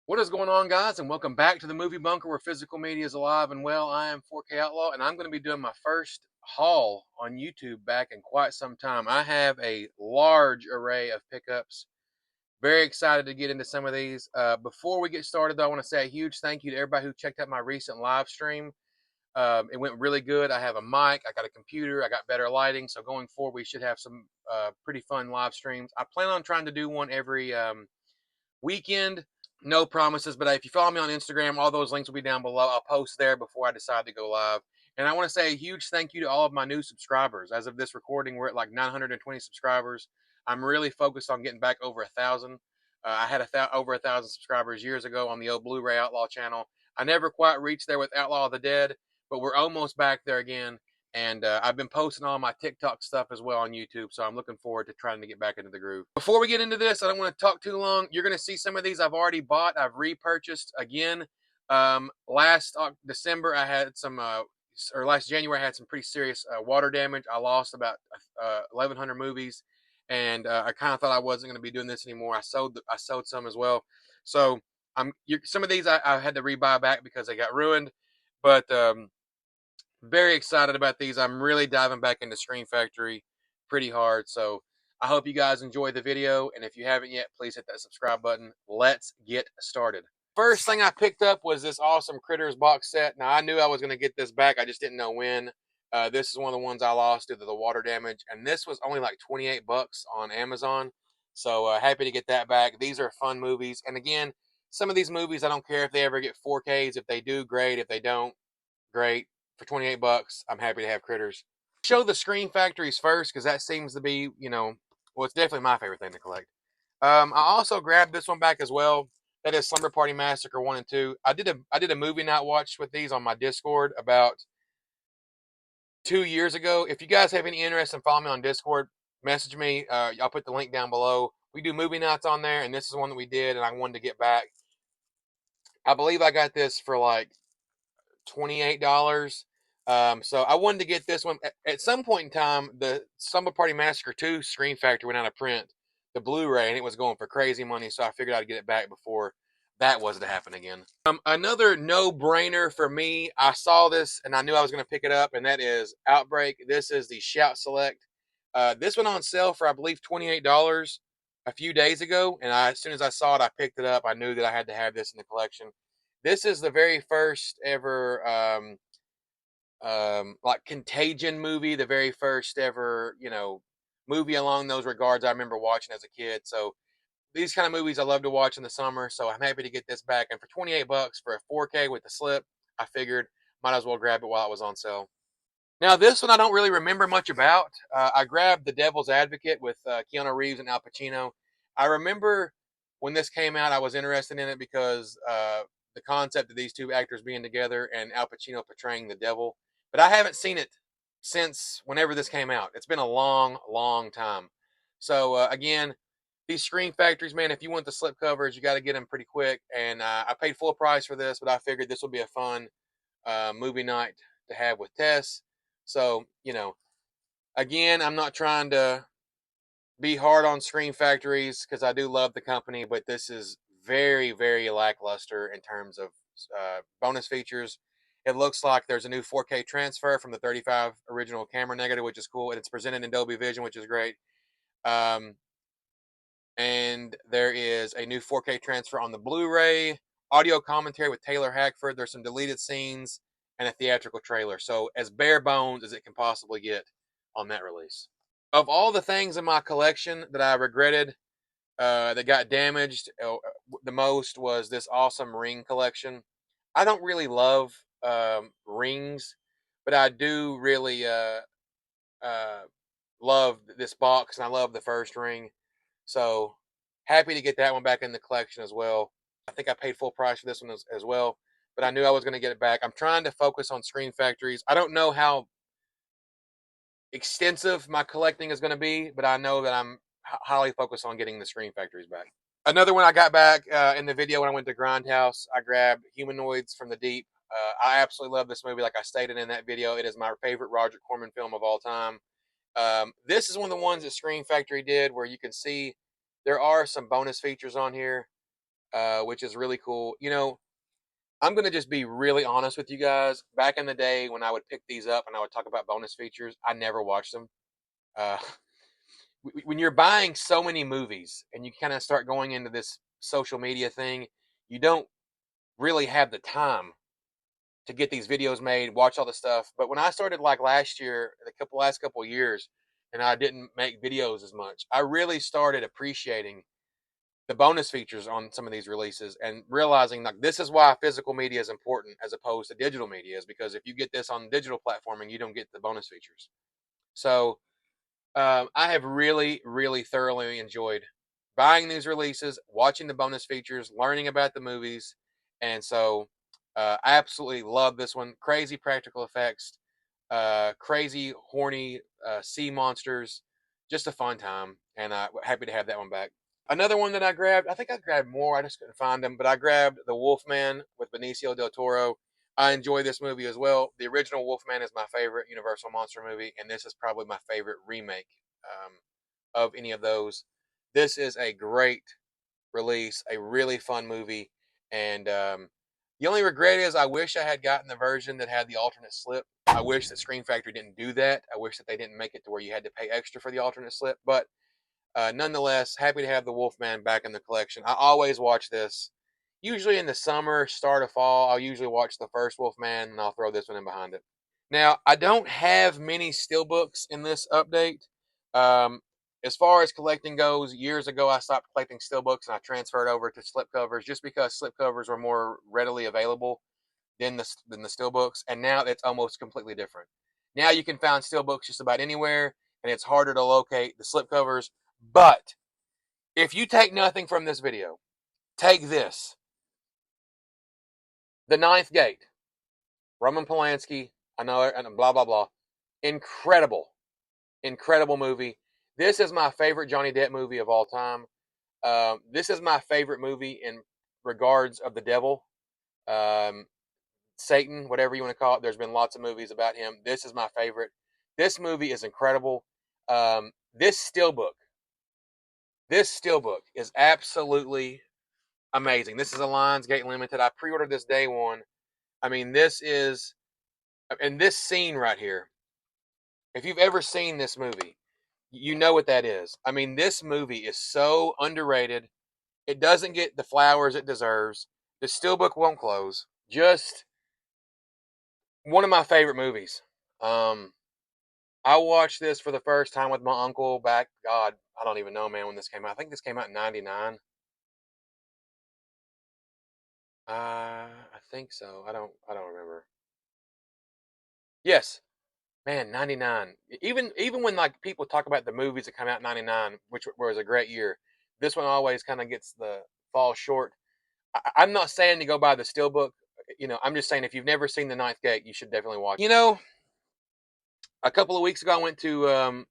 What is going on, guys, and welcome back to the Movie Bunker, where physical media is alive and well. I am 4K Outlaw, and I'm going to be doing my first haul on YouTube back in quite some time. I have a large array of pickups. Very excited to get into some of these. Before we get started, though, I want to say a huge thank you to everybody who checked out my recent live stream. It went really good. I have a mic, I got a computer, I got better lighting. So going forward, we should have some pretty fun live streams. I plan on trying to do one every weekend. No promises, but if you follow me on Instagram, all those links will be down below. I'll post there before I decide to go live. And I want to say a huge thank you to all of my new subscribers. As of this recording, we're at like 920 subscribers. I'm really focused on getting back over 1,000. I had over 1,000 subscribers years ago on the old Blu-ray Outlaw channel. I never quite reached there with Outlaw of the Dead, but we're almost back there again. And I've been posting all my TikTok stuff as well on YouTube, so I'm looking forward to trying to get back into the groove. Before we get into this, I don't want to talk too long. You're going to see some of these I've already bought. I've repurchased again. Last December, I had some, or last January, I had some pretty serious water damage. I lost about 1,100 movies, and I kind of thought I wasn't going to be doing this anymore. I sold some as well. So some of these I had to rebuy back because they got ruined, but very excited about these. I'm really diving back into Screen Factory pretty hard. So I hope you guys enjoy the video. And if you haven't yet, please hit that subscribe button. Let's get started. First thing I picked up was this awesome Critters box set. Now, I knew I was going to get this back. I just didn't know when. This is one of the ones I lost due to the water damage. And this was only like 28 bucks on Amazon. So happy to get that back. These are fun movies. And again, some of these movies, I don't care if they ever get 4Ks. If they do, great. If they don't, great. For 28 bucks, I'm happy to have Critters. Show the Screen Factories first, because that seems to be, well, it's definitely my favorite thing to collect. I also grabbed this one back as well. That is Slumber Party Massacre 1 and 2. I did a movie night watch with these on my Discord about 2 years ago. If you guys have any interest in following me on Discord, message me. I'll put the link down below. We do movie nights on there, and this is one that we did, and I wanted to get back. I believe I got this for like $28. So I wanted to get this one. At some point in time, the Slumber Party Massacre 2 Screen Factory went out of print, the Blu-ray, and it was going for crazy money, so I figured I'd get it back before that was to happen again. Another no-brainer for me, I saw this and I knew I was going to pick it up, and that is Outbreak. This is the Shout Select. This went on sale for, I believe, $28 a few days ago, and as soon as I saw it, I picked it up. I knew that I had to have this in the collection. This is the very first ever like Contagion movie, the very first ever, movie along those regards I remember watching as a kid. So these kind of movies I love to watch in the summer. So I'm happy to get this back. And for 28 bucks for a 4K with the slip, I figured might as well grab it while it was on sale. Now this one I don't really remember much about. I grabbed The Devil's Advocate with Keanu Reeves and Al Pacino. I remember when this came out, I was interested in it because the concept of these two actors being together and Al Pacino portraying the devil. But I haven't seen it since whenever this came out. It's been a long, long time. So again, these Screen Factories, man, if you want the slip covers, you got to get them pretty quick. And I paid full price for this, but I figured this would be a fun movie night to have with Tess. So, again, I'm not trying to be hard on Screen Factories because I do love the company, but this is very, very lackluster in terms of bonus features. It looks like there's a new 4K transfer from the 35 original camera negative, which is cool, and it's presented in Dolby Vision, which is great. And there is a new 4K transfer on the Blu-ray, audio commentary with Taylor Hackford. There's some deleted scenes and a theatrical trailer. So as bare bones as it can possibly get on that release. Of all the things in my collection that I regretted that got damaged the most was this awesome ring collection. I don't really love rings, but I do really uh, love this box, and I love the first ring. So happy to get that one back in the collection as well. I think I paid full price for this one as well, but I knew I was going to get it back. I'm trying to focus on Screen Factories. I don't know how extensive my collecting is going to be, but I know that I'm highly focused on getting the Screen Factories back. Another one I got back in the video when I went to Grindhouse, I grabbed Humanoids from the Deep. I absolutely love this movie. Like I stated in that video, it is my favorite Roger Corman film of all time. This is one of the ones that Screen Factory did where you can see there are some bonus features on here. which is really cool. You know, I'm gonna just be really honest with you guys. Back in the day when I would pick these up and I would talk about bonus features, I never watched them. Uh, when you're buying so many movies and you kind of start going into this social media thing, you don't really have the time to get these videos made, watch all the stuff. But when I started like last year, the last couple of years, and I didn't make videos as much, I really started appreciating the bonus features on some of these releases and realizing like this is why physical media is important as opposed to digital media, is because if you get this on digital platforming, you don't get the bonus features. So I have really, really thoroughly enjoyed buying these releases, watching the bonus features, learning about the movies, and so I absolutely love this one. Crazy practical effects, crazy horny sea monsters, just a fun time, and happy to have that one back. Another one that I grabbed, I think I grabbed more, I just couldn't find them, but I grabbed The Wolfman with Benicio del Toro. I enjoy this movie as well. The original Wolfman is my favorite Universal monster movie, and this is probably my favorite remake um, of any of those. This is a great release, a really fun movie, and the only regret is I wish I had gotten the version that had the alternate slip. I wish that Screen Factory didn't do that. I wish that they didn't make it to where you had to pay extra for the alternate slip, but nonetheless, happy to have the Wolfman back in the collection. I always watch this. Usually in the summer, start of fall, I'll usually watch the first Wolfman and I'll throw this one in behind it. Now, I don't have many steelbooks in this update. Um, as far as collecting goes, years ago I stopped collecting steelbooks and I transferred over to slipcovers just because slipcovers were more readily available than the steelbooks, and now it's almost completely different. Now you can find steelbooks just about anywhere, and it's harder to locate the slipcovers. But if you take nothing from this video, take this: The Ninth Gate, Roman Polanski. I know, and blah blah blah. Incredible, incredible movie. This is my favorite Johnny Depp movie of all time. This is my favorite movie in regards of the devil. Um, Satan, whatever you want to call it. There's been lots of movies about him. This is my favorite. This movie is incredible. Um, this steelbook, this steelbook is absolutely amazing. This is a Lionsgate Limited. I pre-ordered this day one. I mean, this is, and this scene right here. If you've ever seen this movie, you know what that is. I mean, this movie is so underrated. It doesn't get the flowers it deserves. The steelbook won't close. Just one of my favorite movies. Um, I watched this for the first time with my uncle back. God, I don't even know, man, when this came out. I think this came out in '99. I think so. I don't remember. Yes, man, '99. Even when like people talk about the movies that come out in '99, which was a great year, this one always kind of gets the fall short. I'm not saying to go buy the steelbook. You know, I'm just saying if you've never seen The Ninth Gate, you should definitely watch. You know, a couple of weeks ago, I went to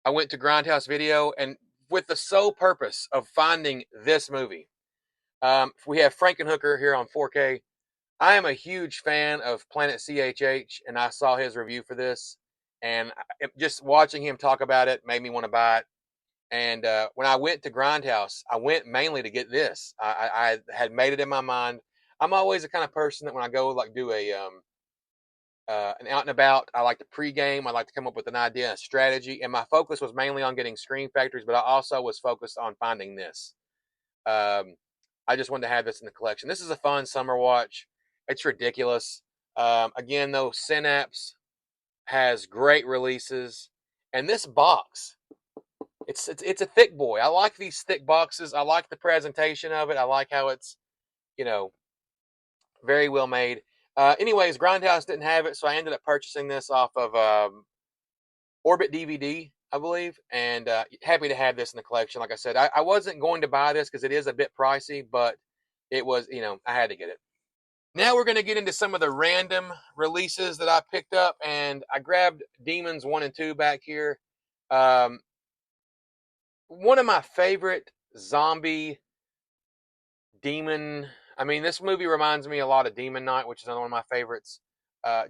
Grindhouse Video, and with the sole purpose of finding this movie. We have Frankenhooker here on 4K. I am a huge fan of Planet CHH, and I saw his review for this, and just watching him talk about it made me want to buy it. And when I went to Grindhouse, I went mainly to get this. I had made it in my mind. I'm always the kind of person that when I go like do an out and about, I like to pregame. I like to come up with an idea, a strategy, and my focus was mainly on getting Screen Factories, but I also was focused on finding this. Um, I just wanted to have this in the collection. This is a fun summer watch. It's ridiculous. Again, though, Synapse has great releases, and this box, it's a thick boy. I like these thick boxes. I like the presentation of it. I like how it's you know very well made. Anyways, Grindhouse didn't have it, so I ended up purchasing this off of Orbit DVD, I believe, and happy to have this in the collection. Like I said, I wasn't going to buy this because it is a bit pricey, but it was, I had to get it. Now we're going to get into some of the random releases that I picked up, and I grabbed Demons 1 and 2 back here. Um, One of my favorite zombie demon. I mean, this movie reminds me a lot of Demon Knight, which is another one of my favorites.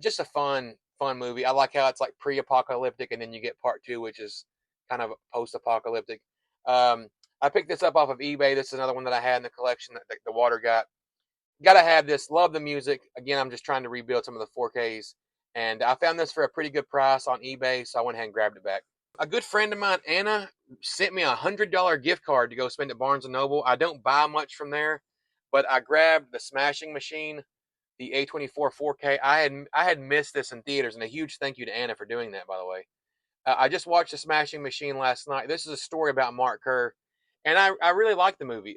Just a fun movie. I like how it's like pre-apocalyptic, and then you get part two, which is kind of post-apocalyptic. Um, I picked this up off of eBay. This is another one that I had in the collection that the water got. Gotta have this. Love the music. Again, I'm just trying to rebuild some of the 4Ks. And I found this for a pretty good price on eBay, so I went ahead and grabbed it back. A good friend of mine, Anna, sent me $100 gift card to go spend at Barnes & Noble. I don't buy much from there, but I grabbed the Smashing Machine, the A24 4K. I had missed this in theaters, and a huge thank you to Anna for doing that, by the way. I just watched The Smashing Machine last night. This is a story about Mark Kerr, and I really like the movie.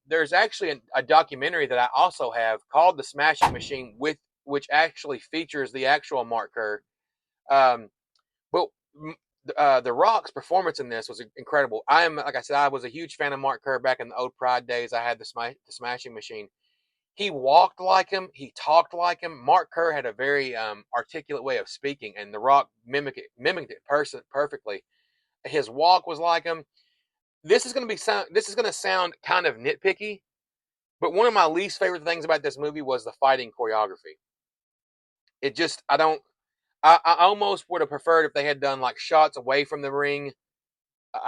There's actually a documentary that I also have called The Smashing Machine, which actually features the actual Mark Kerr. Um, but The Rock's performance in this was incredible. Like I said, I was a huge fan of Mark Kerr back in the old Pride days. I had the Smashing Machine. He walked like him. He talked like him. Mark Kerr had a very articulate way of speaking, and The Rock mimicked it perfectly. His walk was like him. This is going to sound kind of nitpicky, but one of my least favorite things about this movie was the fighting choreography. It just I almost would have preferred if they had done like shots away from the ring.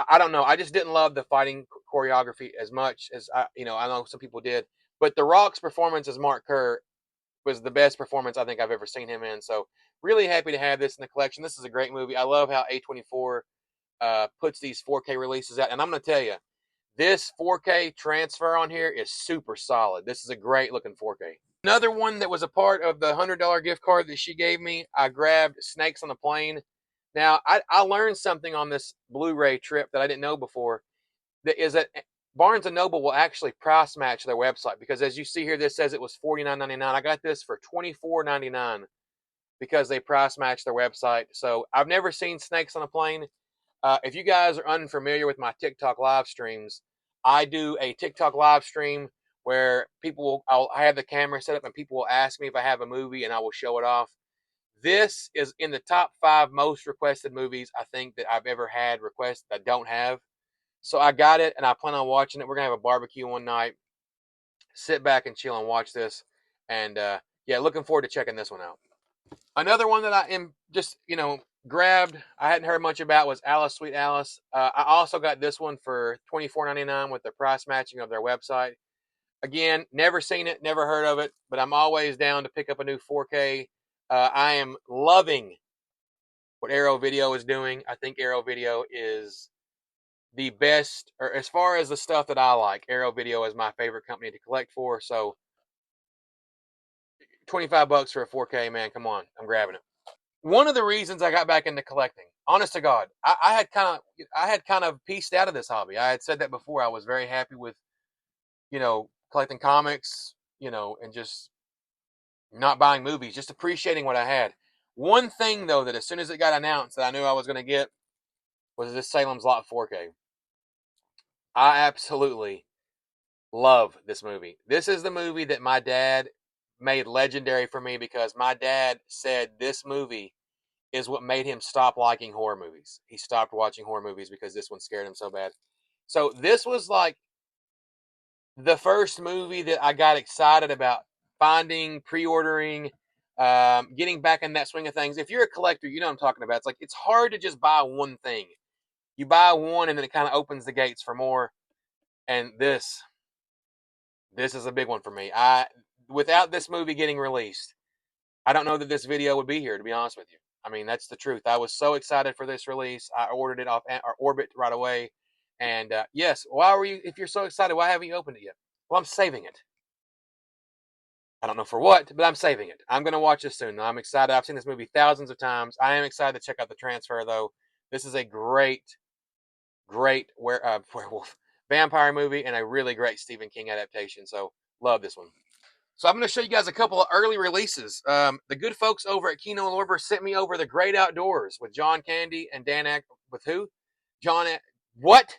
I don't know. I just didn't love the fighting choreography as much as I know some people did. But The Rock's performance as Mark Kerr was the best performance I think I've ever seen him in. So really happy to have this in the collection. This is a great movie. I love how A24 puts these 4K releases out. And I'm going to tell you, this 4K transfer on here is super solid. This is a great looking 4K. Another one that was a part of the $100 gift card that she gave me, I grabbed Snakes on the Plane. Now, I learned something on this Blu-ray trip that I didn't know before. That is that Barnes & Noble will actually price match their website, because as you see here, this says it was $49.99. I got this for $24.99 because they price match their website. So I've never seen Snakes on a Plane. If you guys are unfamiliar with my TikTok live streams, I do a TikTok live stream where I have the camera set up and people will ask me if I have a movie and I will show it off. This is in the top 5 most requested movies I think that I've ever had requests that I don't have. So I got it and I plan on watching it. We're going to have a barbecue one night, sit back and chill and watch this. And yeah, looking forward to checking this one out. Another one that I am just, grabbed, I hadn't heard much about, was Alice Sweet Alice. I also got this one for $24.99 with the price matching of their website. Again, never seen it, never heard of it, but I'm always down to pick up a new 4K. I am loving what Arrow Video is doing. I think Arrow Video is the best, or as far as the stuff that I like, Arrow Video is my favorite company to collect for. So $25 for a 4K, man, come on, I'm grabbing it. One of the reasons I got back into collecting, honest to God, I had kind of pieced out of this hobby. I had said that before. I was very happy with, collecting comics, and just not buying movies, just appreciating what I had. One thing though, that as soon as it got announced that I knew I was going to get, was this Salem's Lot 4K. I absolutely love this movie. This is the movie that my dad made legendary for me, because my dad said this movie is what made him stop liking horror movies. He stopped watching horror movies because this one scared him so bad. So this was like the first movie that I got excited about finding, pre-ordering, getting back in that swing of things. If you're a collector, you know what I'm talking about. It's hard to just buy one thing. You buy one and then it kind of opens the gates for more. And this is a big one for me. Without this movie getting released, I don't know that this video would be here, to be honest with you. I mean, that's the truth. I was so excited for this release. I ordered it off Orbit right away. And yes, if you're so excited, why haven't you opened it yet? Well, I'm saving it. I don't know for what, but I'm saving it. I'm going to watch this soon. I'm excited. I've seen this movie thousands of times. I am excited to check out the transfer, though. This is a great, great werewolf vampire movie, and a really great Stephen King adaptation. So, love this one. So I'm going to show you guys a couple of early releases. The good folks over at Kino Lorber sent me over The Great Outdoors with John Candy and Dan Aykroyd. With who? What?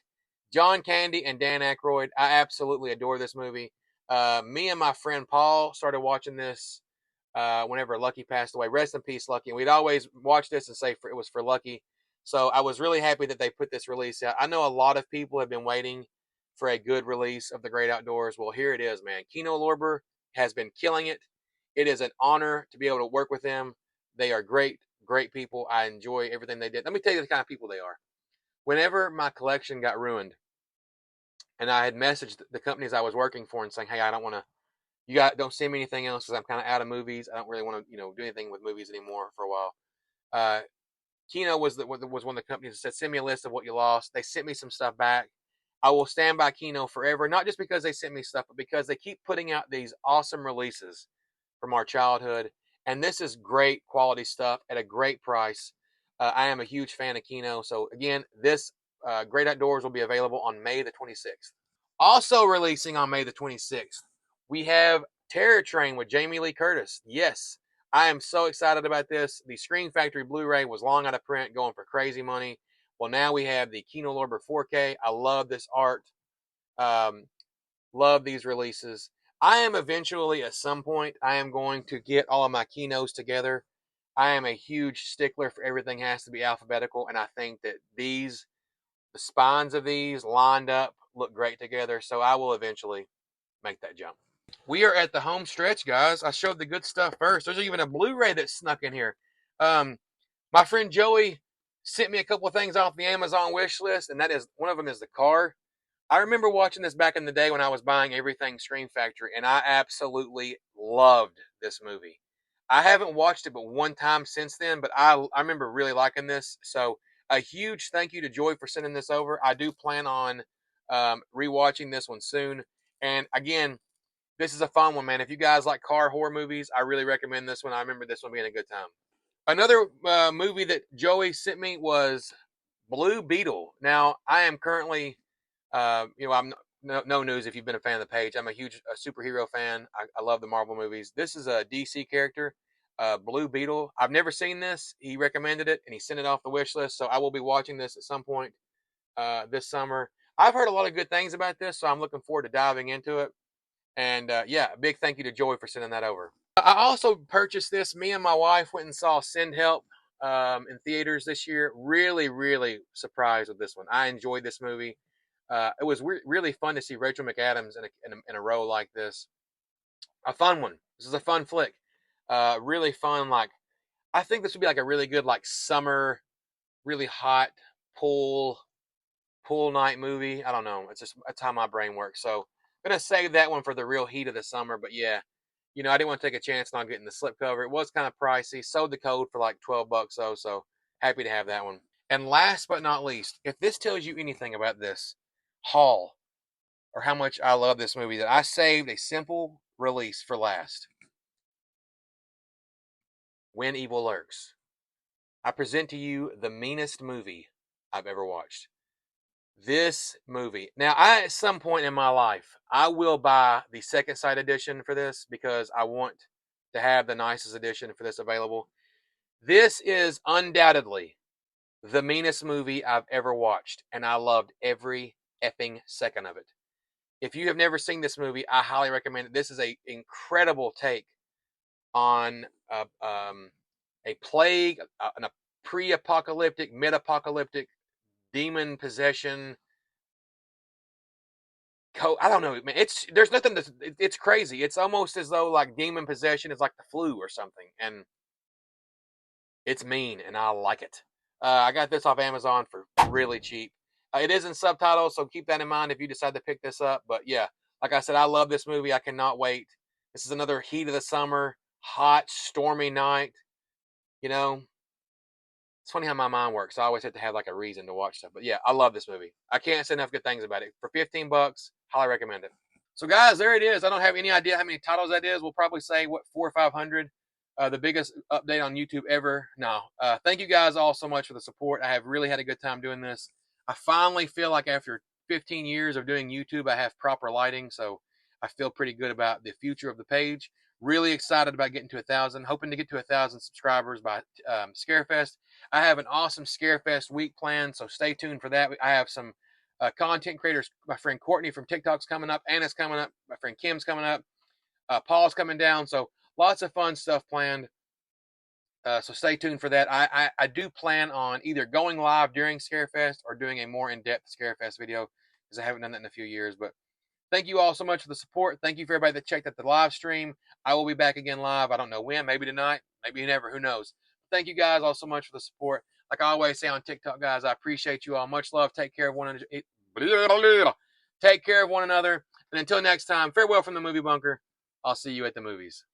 John Candy and Dan Aykroyd. I absolutely adore this movie. Me and my friend Paul started watching this whenever Lucky passed away. Rest in peace, Lucky. And we'd always watch this and say it was for Lucky. So I was really happy that they put this release out. I know a lot of people have been waiting for a good release of The Great Outdoors. Well, here it is, man. Kino Lorber has been killing it. It is an honor to be able to work with them. They are great, great people. I enjoy everything they did. Let me tell you the kind of people they are. Whenever my collection got ruined, And I had messaged the companies I was working for and saying, hey, I don't want to, don't send me anything else because I'm kind of out of movies. I don't really want to, do anything with movies anymore for a while. Uh, Kino was one of the companies that said, send me a list of what you lost. They sent me some stuff back. I will stand by Kino forever, not just because they sent me stuff, but because they keep putting out these awesome releases from our childhood. And this is great quality stuff at a great price. I am a huge fan of Kino. So again, this Great Outdoors will be available on May the 26th. Also releasing on May the 26th, we have Terror Train with Jamie Lee Curtis. Yes, I am so excited about this. The Screen Factory Blu-ray was long out of print, going for crazy money. Well, now we have the Kino Lorber 4K. I love this art. Um, love these releases. I am eventually, at some point, I am going to get all of my Kinos together. I am a huge stickler for everything has to be alphabetical, and I think that the spines of these lined up look great together, so I will eventually make that jump. We are at the home stretch, guys. I showed the good stuff first. There's even a Blu-ray that snuck in here. My friend Joey sent me a couple of things off the Amazon wish list, and that is one of them is the car. I remember watching this back in the day when I was buying everything Screen Factory, and I absolutely loved this movie. I haven't watched it but one time since then, but I remember really liking this. So a huge thank you to Joy for sending this over. I do plan on rewatching this one soon. And again, this is a fun one, man. If you guys like car horror movies, I really recommend this one. I remember this one being a good time. Another movie that Joey sent me was Blue Beetle. Now, I am currently, I'm no news if you've been a fan of the page. I'm a huge superhero fan. I love the Marvel movies. This is a DC character, Blue Beetle. I've never seen this. He recommended it, and he sent it off the wish list, so I will be watching this at some point this summer. I've heard a lot of good things about this, so I'm looking forward to diving into it. And yeah, a big thank you to Joey for sending that over. I also purchased this. Me and my wife went and saw Send Help in theaters this year. Really, really surprised with this one. I enjoyed this movie. It was really fun to see Rachel McAdams in a role like this. A fun one. This is a fun flick. Really fun. Like, I think this would be like a really good like summer, really hot pool night movie. I don't know. That's how my brain works. So I'm gonna save that one for the real heat of the summer. But yeah, I didn't want to take a chance on getting the slipcover. It was kind of pricey. Sold the code for like $12 though, so happy to have that one. And last but not least, if this tells you anything about this haul or how much I love this movie, that I saved a simple release for last. When Evil Lurks. I present to you the meanest movie I've ever watched. This movie. Now, at some point in my life, I will buy the second sight edition for this because I want to have the nicest edition for this available. This is undoubtedly the meanest movie I've ever watched, and I loved every effing second of it. If you have never seen this movie, I highly recommend it. This is an incredible take on a plague, a pre-apocalyptic, mid-apocalyptic demon possession. I don't know, man. There's nothing it's crazy. It's almost as though like demon possession is like the flu or something, and it's mean, and I like it. I got this off Amazon for really cheap. It is in subtitles, so keep that in mind if you decide to pick this up. But yeah, like I said, I love this movie. I cannot wait. This is another heat of the summer, hot, stormy night. You know, it's funny how my mind works. I always have to have like a reason to watch stuff. But yeah, I love this movie. I can't say enough good things about it. For $15, highly recommend it. So guys, there it is. I don't have any idea how many titles that is. We'll probably say what 400 or 500. The biggest update on YouTube ever. No, thank you guys all so much for the support. I have really had a good time doing this. I finally feel like after 15 years of doing YouTube, I have proper lighting, so I feel pretty good about the future of the page. Really excited about getting to 1,000. Hoping to get to 1,000 subscribers by Scarefest. I have an awesome Scarefest week planned, so stay tuned for that. I have some content creators. My friend Courtney from TikTok's coming up. Anna's coming up. My friend Kim's coming up. Paul's coming down. So lots of fun stuff planned. So stay tuned for that. I do plan on either going live during Scarefest or doing a more in-depth Scarefest video because I haven't done that in a few years. But thank you all so much for the support. Thank you for everybody that checked out the live stream. I will be back again live. I don't know when. Maybe tonight. Maybe never. Who knows? Thank you guys all so much for the support. Like I always say on TikTok, guys, I appreciate you all. Much love. Take care of one another. Take care of one another. And until next time, farewell from the movie bunker. I'll see you at the movies.